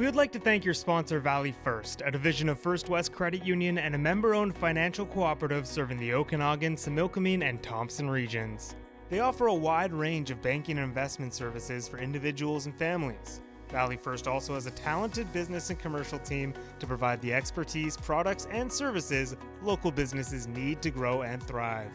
We would like to thank your sponsor, Valley First, a division of First West Credit Union and a member-owned financial cooperative serving the Okanagan, Similkameen, and Thompson regions. They offer a wide range of banking and investment services for individuals and families. Valley First also has a talented business and commercial team to provide the expertise, products, and services local businesses need to grow and thrive.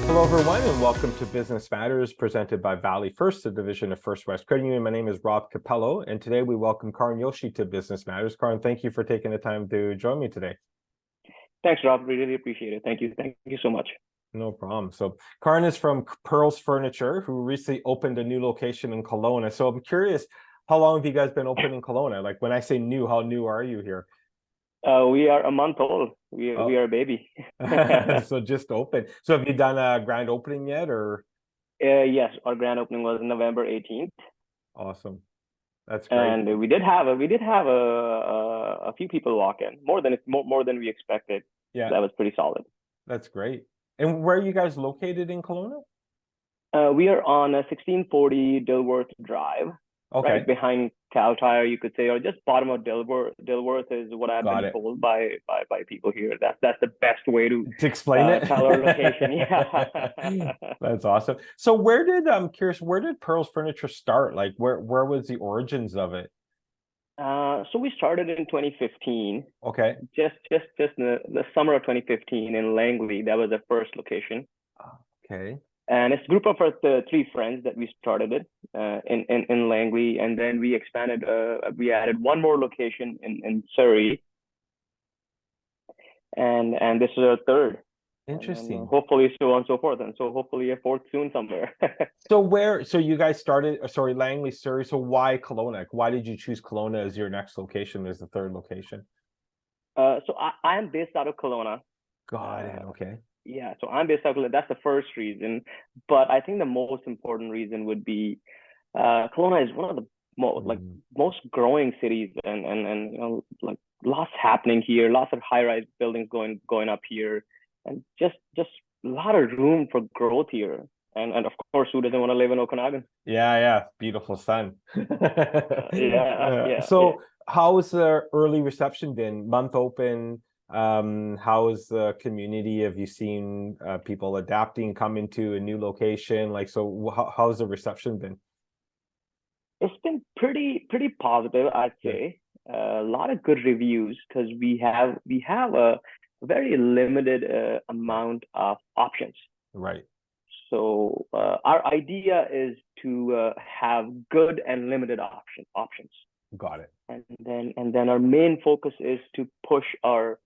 Hello, everyone, and welcome to Business Matters, presented by Valley First, a division of First West Credit Union. My name is Rob Capello, and today we welcome Karan Joshi to Business Matters. Karan, thank you for taking the time to join me today. Thanks, Rob. We really appreciate it. Thank you. Thank you so much. No problem. So Karan is from Pearls Furniture, who recently opened a new location in Kelowna. So I'm curious, how long have you guys been open in Kelowna? Like, when I say new, how new are you here? We are a month old. We are a baby. So just open. So have you done a grand opening yet, or? Yes, our grand opening was November 18th. Awesome. That's great. And we did have a few people walk in, more than we expected. Yeah, that was pretty solid. That's great. And where are you guys located in Kelowna? We are on a 1640 Dilworth Drive. Okay. Right behind Cow Tire, you could say, or just bottom of Dilworth. Dilworth is what I've been told by people here. That's the best way to explain it. Tell our location. Yeah. That's awesome. So I'm curious, where did Pearls Furniture start? Like, where was the origins of it? So we started in 2015. Okay. Just in the summer of 2015 in Langley. That was the first location. Okay. And it's a group of us, three friends, that we started it in Langley, and then we expanded. We added one more location in Surrey, and this is our third. Interesting. And hopefully, so on and so forth, and so hopefully a fourth soon somewhere. So you guys started, Langley, Surrey. So why Kelowna? Why did you choose Kelowna as your next location, as the third location? So I am based out of Kelowna. Got it. Okay. Yeah, so I'm based out of Kelowna. That's the first reason, but I think the most important reason would be Kelowna is one of the most growing cities, and like lots happening here, lots of high-rise buildings going up here, and just a lot of room for growth here. And of course, who doesn't want to live in Okanagan? Yeah, beautiful sun. Yeah. So how has the early reception been? Month open. How is the community? Have you seen people adapting, coming to a new location? Like, so how's the reception been? It's been pretty positive, I'd say. A lot of good reviews, because we have a very limited amount of options. Right. So our idea is to have good and limited options. Got it. And then our main focus is to push our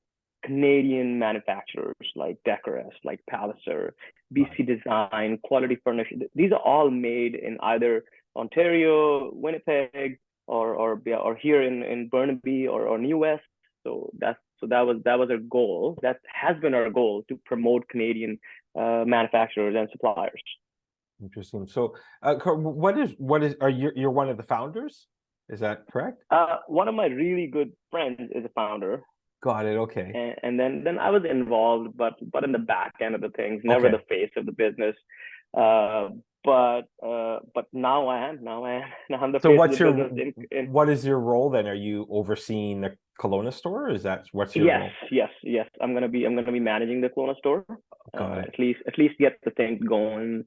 Canadian manufacturers like Decorous, like Palliser, BC Design, Quality Furniture. These are all made in either Ontario, Winnipeg, or here in Burnaby or New West. So that was our goal. That has been our goal, to promote Canadian manufacturers and suppliers. Interesting. So, you're one of the founders? Is that correct? One of my really good friends is a founder. Got it. Okay. And then I was involved, but in the back end of the things, never the face of the business. But now I am. Now I'm the face of the business. What is your role then? Are you overseeing the Kelowna store? What's your role? Yes. I'm gonna be managing the Kelowna store. Got it. At least get the things going,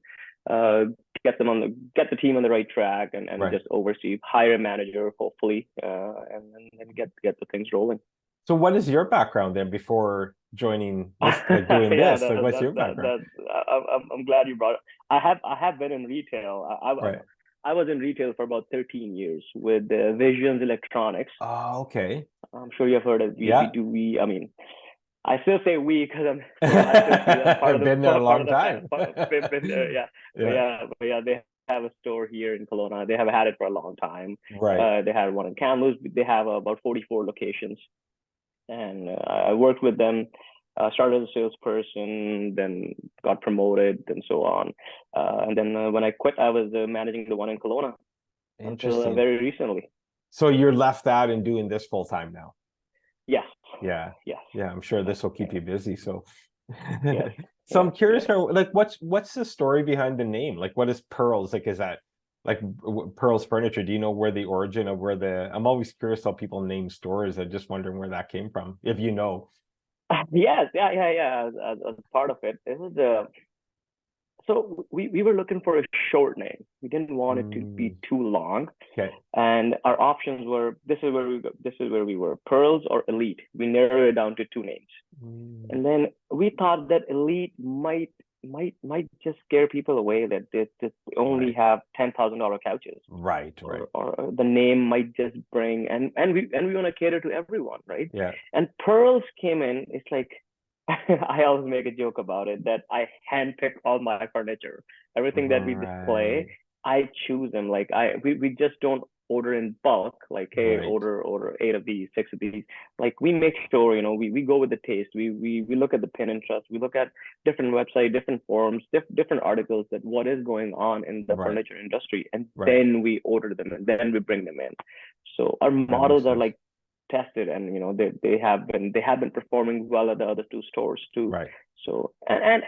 get the team on the right track, and just oversee, hire a manager, hopefully, and get the things rolling. So what is your background then before joining this, doing this? What's your background? I'm glad you brought it. I have been in retail. I was in retail for about 13 years with Visions Electronics. Oh, okay. I'm sure you've heard of we. I mean, I still say we because I've been there a long time. Been there, yeah. But they have a store here in Kelowna. They have had it for a long time. Right. They had one in Kamloops. They have about 44 locations. And I worked with them, started as a salesperson, then got promoted, and so on. And then when I quit, I was managing the one in Kelowna until very recently. So you're left that and doing this full time now? Yes. Yeah. I'm sure this will keep you busy. So Yes. So Yeah. I'm curious, Yeah. how, like, what's the story behind the name? Like, what is Pearls? Like, is that like Pearls Furniture? Do you know where the origin of where the? I'm always curious how people name stores. I'm just wondering where that came from, if you know. Yes. Yeah. Yeah. Yeah. As part of it, this is the so we were looking for a short name. We didn't want it to be Mm, too long, okay. and our options were this is where we were Pearls or Elite. We narrowed it down to two names. Mm, And then we thought that Elite might just scare people away, that they just only right. have $10,000 couches, Right. Right. or the name might just bring, and we want to cater to everyone, right? Yeah. And Pearls came in. It's like I always make a joke about it that I handpick all my furniture, everything that we Right. display. I choose them. Like we just don't order in bulk. Like, hey, Right. order 8 of these, 6 of these. Like, we make sure, we go with the taste. We look at the Pinterest. We look at different websites, different forums, different articles, that what is going on in the Right. furniture industry, and Right. then we order them and then we bring them in. So our That makes models are sense. like tested, and they have been performing well at the other two stores too. Right. So, and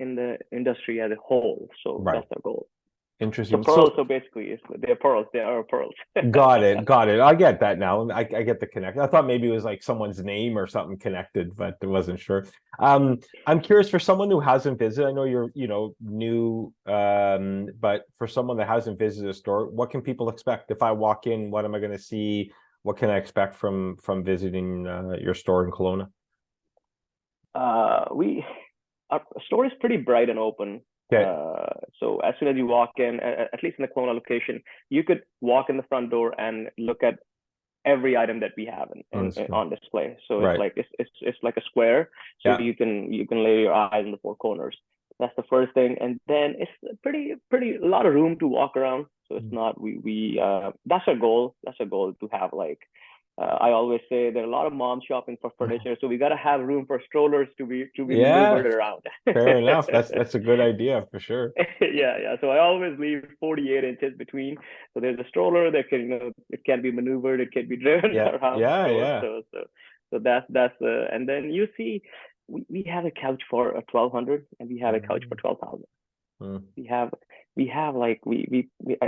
in the industry as a whole. So Right. that's our goal. So Interesting. Pearls, So so basically, they're pearls. They are pearls. got it. Got it. I get that now. I get the connect. I thought maybe it was like someone's name or something connected, but I wasn't sure. I'm curious, for someone who hasn't visited, I know you're, new, but for someone that hasn't visited a store, what can people expect? If I walk in, what am I going to see? What can I expect from visiting your store in Kelowna? We Our store is pretty bright and open. Okay. So as soon as you walk in, at least in the Kelowna location, you could walk in the front door and look at every item that we have Oh, that's good. on display. So it's Right. like it's like a square, so Yeah. you can lay your eyes in the four corners. That's the first thing, and then it's pretty a lot of room to walk around. So it's not we that's our goal. That's our goal, to have like. I always say there are a lot of moms shopping for furniture, so we gotta have room for strollers to be Yeah. maneuvered around. Fair enough. That's a good idea for sure. Yeah, yeah. So I always leave 48 inches between. So there's a stroller that can, it can be maneuvered, it can be driven Yeah. around the Yeah. store. Yeah. So that's and then you see, we have a couch for 1,200, and we have a couch for Mm, 12,000. mm. We have like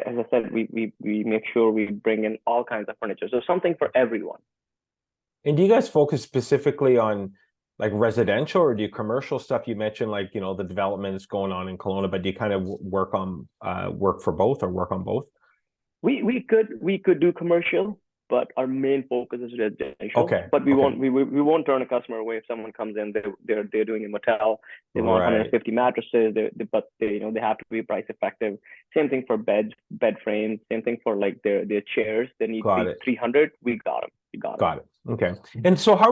as I said, we make sure we bring in all kinds of furniture. So something for everyone. And do you guys focus specifically on like residential, or do you commercial stuff? You mentioned, like, the developments going on in Kelowna, but do you kind of work for both, or work on both? We could do commercial, but our main focus is residential. Okay. But we Okay. won't we won't turn a customer away if someone comes in. They're doing a motel. They want Right. 150 mattresses. But they have to be price effective. Same thing for bed frames. Same thing for like their chairs. They need to Got be it. 300. We got them. We got them. Got it. Okay. And so how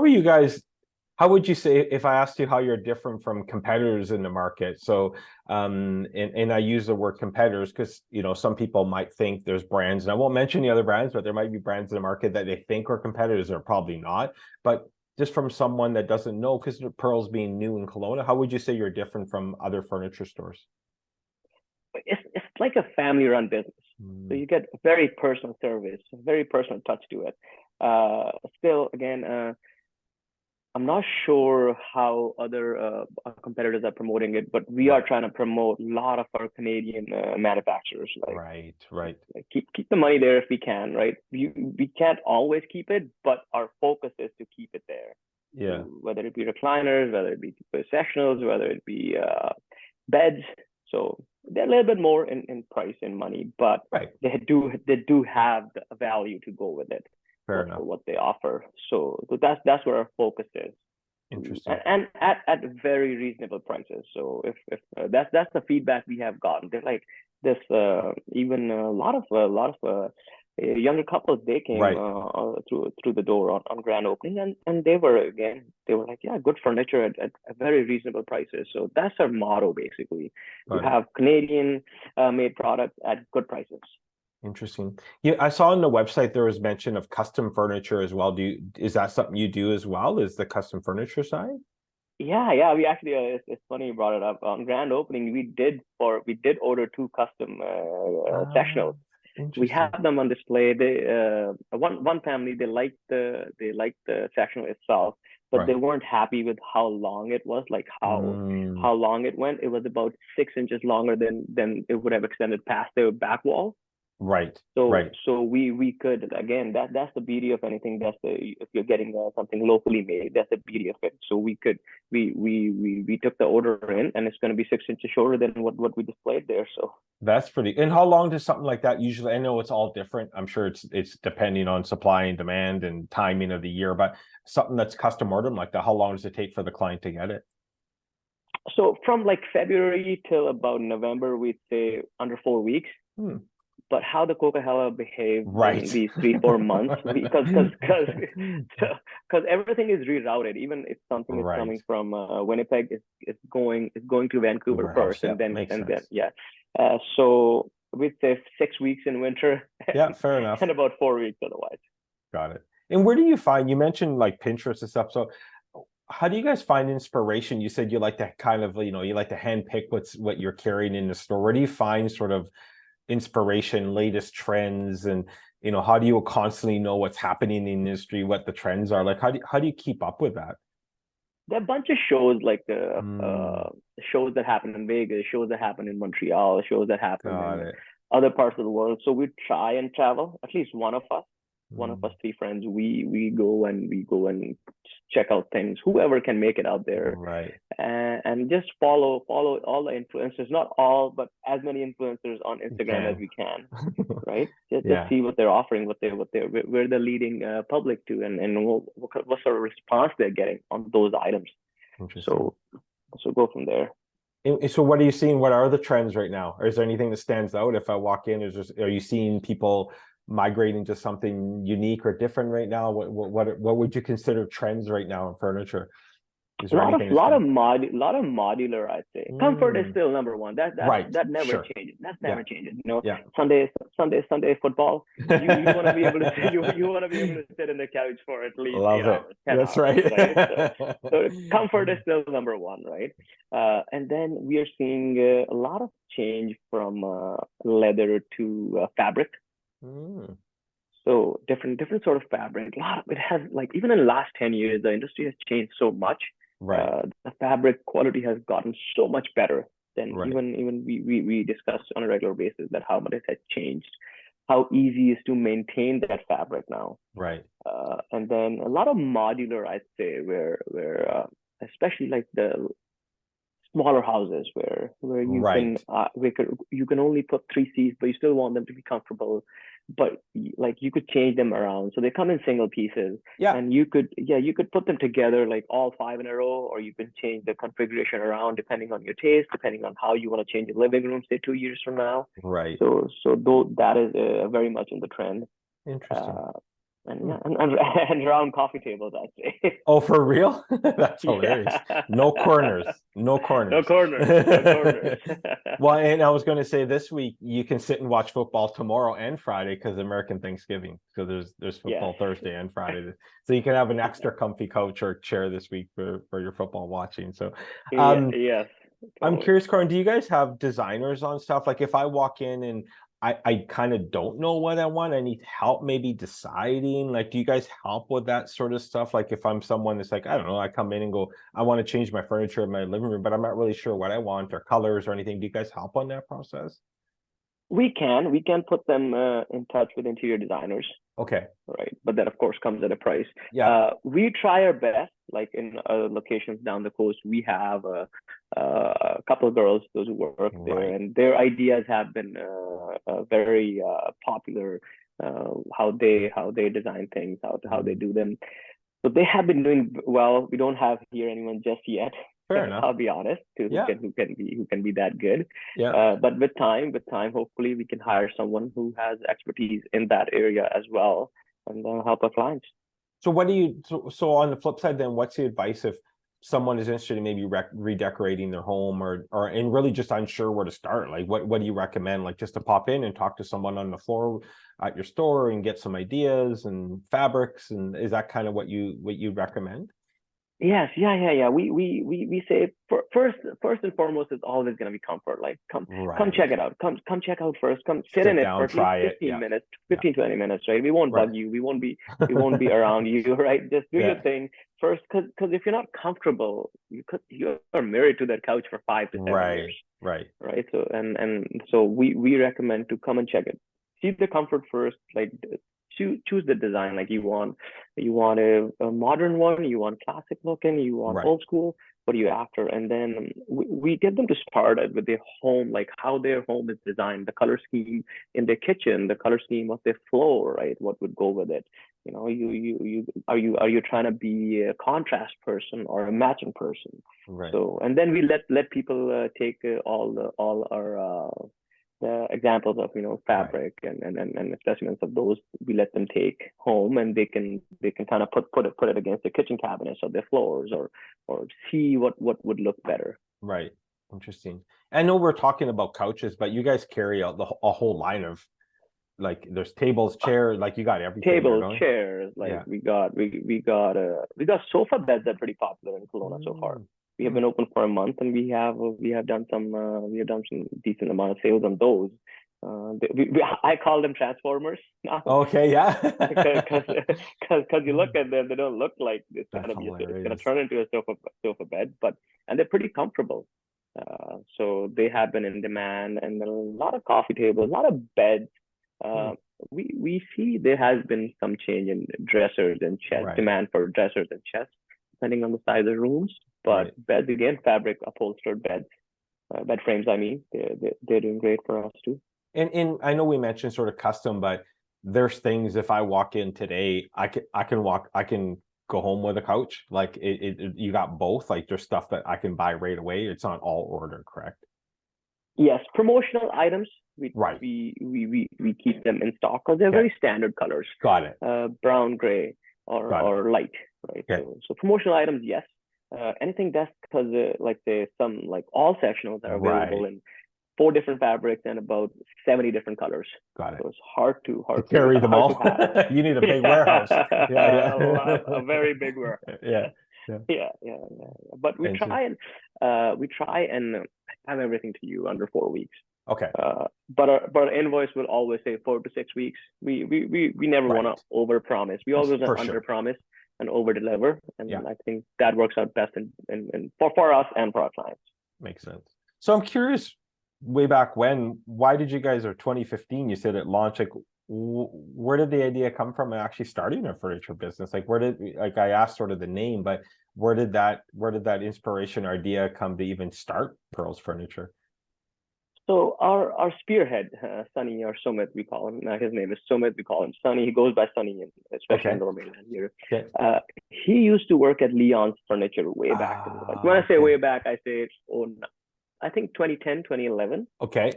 would you say, if I asked you how you're different from competitors in the market? So, and I use the word competitors because, some people might think there's brands, and I won't mention the other brands, but there might be brands in the market that they think are competitors, or probably not. But just from someone that doesn't know, because Pearls being new in Kelowna, how would you say you're different from other furniture stores? It's like a family-run business. So Mm, you get very personal service, very personal touch to it. Still, again, I'm not sure how other competitors are promoting it, but we are right. trying to promote a lot of our Canadian manufacturers. Like, Right. Right. like keep the money there if we can, right? We can't always keep it, but our focus is to keep it there. Yeah. To, whether it be recliners, whether it be sectionals, whether it be beds. So they're a little bit more in price and money, but Right. they do have the value to go with it Fair for enough. what they offer. So that's where our focus is, Interesting. and at very reasonable prices. So if that's the feedback we have gotten. They're like this, even a lot of younger couples, they came Right. through the door on grand opening, and they were like, yeah, good furniture at very reasonable prices. So that's our motto, basically, to Got it. have Canadian made products at good prices. Interesting. Yeah, I saw on the website there was mention of custom furniture as well. Is that something you do as well? Is the custom furniture side? Yeah, yeah. We actually, it's funny you brought it up. On grand opening, we did order two custom Ah, sectionals. We Interesting. have them on display. One family, they liked the sectional itself, but Right. they weren't happy with how long it was, like Mm, how long it went. It was about 6 inches longer than it would have extended past their back wall. right. So Right. so we could, again, that's the beauty of anything. That's the If you're getting something locally made, that's the beauty of it. So we took the order in, and it's going to be 6 inches shorter than what we displayed there. So That's pretty. And how long does something like that usually? I know it's all different. I'm sure it's depending on supply and demand and timing of the year, but something that's custom ordered like that, how long does it take for the client to get it? from like February till about November, we'd say under 4 weeks. Hmm. But how the Coca-Cola behaved in Right. these 3-4 months, because everything is rerouted. Even if something is Right. coming from Winnipeg, it's going to The Vancouver warehouse. first, Yeah, and then makes sense. yeah. So we'd say 6 weeks in winter, Yeah, fair enough. and about 4 weeks otherwise. Got it. And where do you find, you mentioned like Pinterest and stuff. So how do you guys find inspiration? You said you like to kind of, you like to hand pick what you're carrying in the store. Where do you find sort of inspiration, latest trends, and how do you constantly know what's happening in the industry, what the trends are? Like how do you keep up with that? There are a bunch of shows, like the Mm, shows that happen in Vegas, shows that happen in Montreal, shows that happen got in it. other parts of the world. So we try and travel. At least one of Mm, us three friends, we go and check out things. Whoever can make it out there, right. and just follow all the influencers. Not all, but as many influencers on You Instagram as can. we can. Right? Just Yeah. see what they're offering, where they're leading public to, and what sort of response they're getting on those items. Interesting. So go from there. And so what are you seeing? What are the trends right now? Or is there anything that stands out? If I walk in, are you seeing people migrating to something unique or different right now? What would you consider trends right now in furniture? Is A there lot of anything that stands? lot of modular, I'd say. Comfort is Mm, still number one. right. That never Sure. changes. That Yeah. never changes. Yeah. Sunday football. You want to be able to you want to be able to sit in the couch for at least eight Love it. hours, 10 That's hours, right. right? So comfort is still number one, right? And then we are seeing a lot of change from leather to fabric. Mm, So different sort of fabric. A lot of it has, like, even in the last 10 years, the industry has changed so much. right. The fabric quality has gotten so much better than Right. even we discuss on a regular basis, that how much it has changed, how easy it is to maintain that fabric now. Right. And then a lot of modular, I'd say, where especially like the smaller houses, where Right. you can only put three seats, but you still want them to be comfortable. But like, you could change them around, so they come in single pieces, Yeah. and you could put them together, like all five in a row, or you can change the configuration around depending on your taste, depending on how you want to change the living room, say 2 years from now. Right. So though that is very much in the trend. Interesting. uh, and Hmm. yeah, and round coffee tables, I'd say. Oh, for real? That's hilarious. Yeah. No corners. No No corners. corners. No corners. Well, and I was going to say this week you can sit and watch football tomorrow and Friday because American Thanksgiving. So there's Yes. football Thursday and Friday. So you can have an extra comfy couch or chair this week for your football watching. So Yeah, um yes, I'm totally. curious, Karan, do you guys have designers on stuff? Like if I walk in and I kind of don't know what I want, I need help maybe deciding. Like, do you guys help with that sort of stuff? Like if I'm someone that's like, I don't know, I come in and go, I want to change my furniture in my living room, but I'm not really sure what I want or colors or anything. Do you guys help on that process? We can put them in touch with interior designers, Okay. right? But that, of course, comes at a price. Yeah. We try our best. Like in locations down the coast, we have a couple of girls, those who work there, Right. and their ideas have been very popular. How they design things, how they do them. So they have been doing well. We don't have here anyone just yet. Fair enough. I'll be honest, who Yeah. can be that good. Yeah. But with time, hopefully we can hire someone who has expertise in that area as well, and help our clients. So what do you so on the flip side then, what's the advice if someone is interested in maybe redecorating their home or and really just unsure where to start? Like what do you recommend? Like just to pop in and talk to someone on the floor at your store and get some ideas and fabrics, and is that kind of what you recommend? Yes, yeah. We say first and foremost is always going to be comfort. Like come Right. check it out. Come check out first. Come sit in Sit it for down, at least try it. 15 Yeah. minutes, Yeah. 15 to 20 minutes, right? We won't Right. bug you. We won't be around you, right? Just do your Yeah. thing first, because if you're not comfortable, you are married to that couch for 5 to 7 years, Right. Right. right? So and so we recommend to come and check it. See the comfort first, like choose the design like you want a modern one, you want classic looking, you want Right. old school, what are you after? And then we get them to start it with their home, like how their home is designed, the color scheme in their kitchen, the color scheme of their floor, right? What would go with it? Are you trying to be a contrast person or a matching person? Right. So, and then we let people take all our the examples of Right. fabric and specimens of those. We let them take home, and they can kind of put it against the kitchen cabinets or their floors, or see what would look better. Right. Interesting. I know we're talking about couches, but you guys carry out a whole line of, like, there's tables, chairs, like you got everything there, Tables, don't you? chairs, like Yeah. we got sofa beds that are pretty popular in Kelowna so far. We have been open for a month, and we have done some decent amount of sales on those. I call them transformers now. Okay. Yeah. Because you look at them, they don't look like it's That's it's gonna hilarious. turn into a sofa bed, and they're pretty comfortable. So they have been in demand, and a lot of coffee tables, a lot of beds. Hmm. Uh, we see there has been some change in dressers and chest Right. demand for dressers and chests, depending on the size of rooms. But Right. beds again, fabric upholstered beds, bed frames. I mean, they're doing great for us too. And I know we mentioned sort of custom, but there's things, if I walk in today, I can go home with a couch. Like you got both. Like there's stuff that I can buy right away. It's not all order, correct? Yes, promotional items. We Right. we we we, we keep them in stock because they're Okay. very standard colors, Got it. brown, gray, or Got it. or light, right? Okay. So promotional items, yes. Anything that's because like say some like all sectionals are available Right. in 4 different fabrics and about 70 different colors. Got it. So it's hard to Carry them hard to all. have. You need a big warehouse. Yeah. A very big warehouse. Yeah. Yeah. Yeah. But we And so, try and have everything to you under 4 weeks. okay. But our invoice will always say 4 to 6 weeks. We never want Right. to over promise. We always For want to sure. under promise and over deliver. And Yeah. I think that works out best in for us and for our clients. Makes sense. So I'm curious, way back when, why did you guys, or 2015, you said it launched, like where did the idea come from actually starting a furniture business? Like like I asked sort of the name, but where did that inspiration or idea come to even start Pearls Furniture? So our spearhead, Sunny or Sumit, we call him. His name is Sumit. We call him Sunny. He goes by Sunny, especially in Okay. Lower Mainland here. Okay. He used to work at Leon's Furniture way back. Like when I say Okay. way back, I say it's I think 2010, 2011, Okay.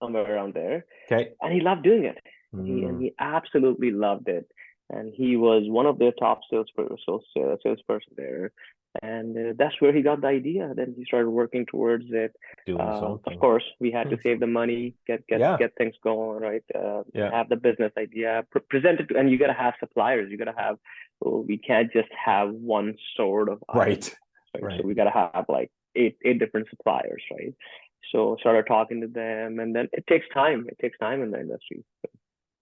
somewhere around there. Okay. And he loved doing it. He absolutely loved it. And he was one of their top salesperson there. And that's where he got the idea. Then he started working towards it. Doing his own thing. Of course, we had to save the money, get things going, right? Have the business idea, present it, and you got to have suppliers. You got to have. We can't just have one sort of item, right? So we got to have like eight different suppliers, right? So started talking to them, and then it takes time. It takes time in the industry.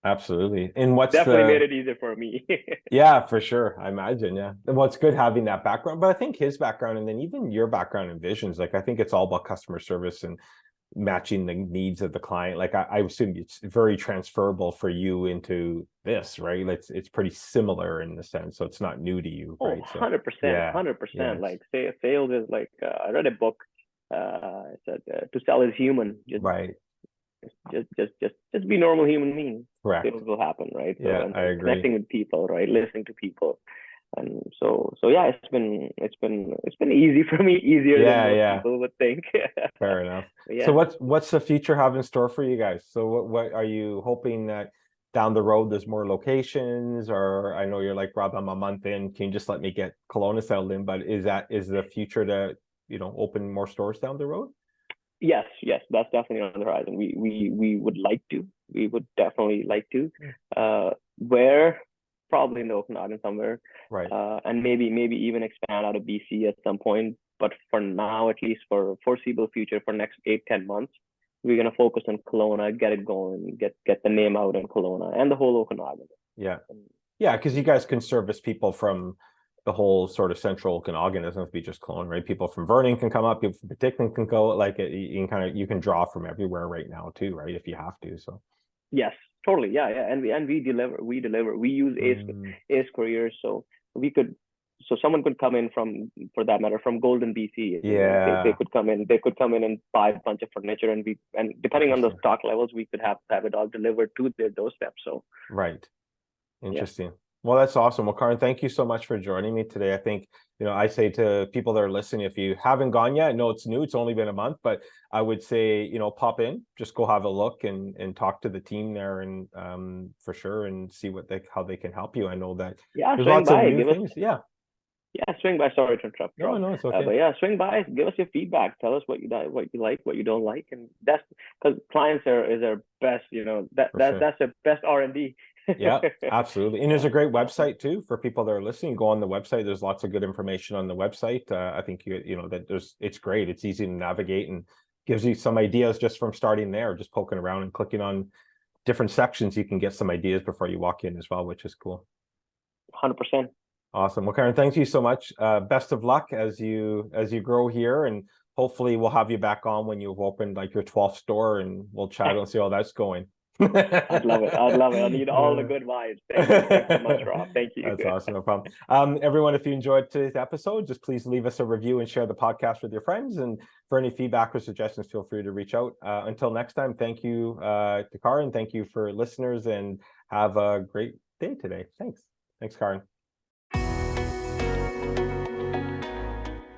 Absolutely. And what's definitely made it easier for me. Yeah, for sure. I imagine. Yeah. Well, it's good having that background, but I think his background and then even your background and visions, like I think it's all about customer service and matching the needs of the client. Like I assume it's very transferable for you into this, right? It's pretty similar in the sense, so it's not new to you, right? 100%, 100%. Like sales is like I read a book. It said to sell is human. Just be normal human being. Correct. Sales will happen, right? So, yeah, and I agree. Connecting with people, right? Listening to people, and so yeah, it's been easy for me, easier than most people would think. Fair enough. So what's the future have in store for you guys? So what are you hoping that down the road there's more locations, or I know you're like, Rob, I'm a month in, can you just let me get Kelowna settled in? But is the future to open more stores down the road? Yes, that's definitely on the horizon. We would like to. We would definitely like to. Where probably in the Okanagan somewhere, Right. and maybe even expand out of BC at some point. But for now, at least for foreseeable future, for next 8-10 months, we're gonna focus on Kelowna, get it going, get the name out in Kelowna and the whole Okanagan. Yeah. Yeah, because you guys can service people from the whole sort of central Okanagan. It doesn't have to be just Kelowna, right? People from Vernon can come up, people from Paticklin can go. Like you can you can draw from everywhere right now too, right? If you have to. So Yes, totally. Yeah, yeah. And we deliver. We use Ace Couriers, so we could so someone could come in from, for that matter, from Golden, BC. They yeah, could come in. They could come in and buy a bunch of furniture, and depending on the interesting. stock levels, we could have it all delivered to their doorstep. So Right. yeah, Interesting. Well, that's awesome. Well, Karan, thank you so much for joining me today. I think, I say to people that are listening, if you haven't gone yet, I know it's new, it's only been a month, but I would say, pop in, just go have a look and talk to the team there and for sure and see how they can help you. I know that yeah. there's Swing lots of by. new things. Yeah. Yeah, swing by. Sorry to interrupt, No, Rob. no, it's okay. But yeah, swing by. Give us your feedback. Tell us what you like, what you don't like, and that's because clients is our best. For sure. That's their best R&D. Yeah, absolutely. And there's a great website too for people that are listening. Go on the website. There's lots of good information on the website. I think it's great. It's easy to navigate and gives you some ideas just from starting there, just poking around and clicking on different sections. You can get some ideas before you walk in as well, which is cool. 100%. Awesome. Well, Karan, thank you so much. Best of luck as you grow here, and hopefully we'll have you back on when you've opened like your 12th store, and we'll chat and see how that's going. I'd love it. I need all the good vibes. Thank you. Thanks so much, Rob. Thank you. That's awesome. No problem. Everyone, if you enjoyed today's episode, just please leave us a review and share the podcast with your friends. And for any feedback or suggestions, feel free to reach out. Until next time, thank you to Karan. Thank you for listeners, and have a great day today. Thanks. Thanks, Karan.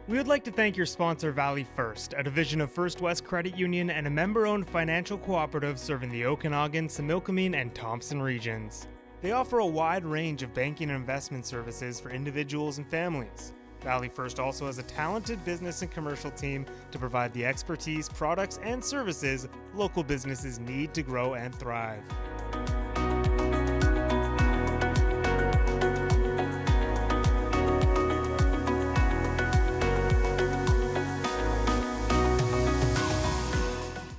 We would like to thank your sponsor, Valley First, a division of First West Credit Union and a member-owned financial cooperative serving the Okanagan, Similkameen, and Thompson regions. They offer a wide range of banking and investment services for individuals and families. Valley First also has a talented business and commercial team to provide the expertise, products, and services local businesses need to grow and thrive.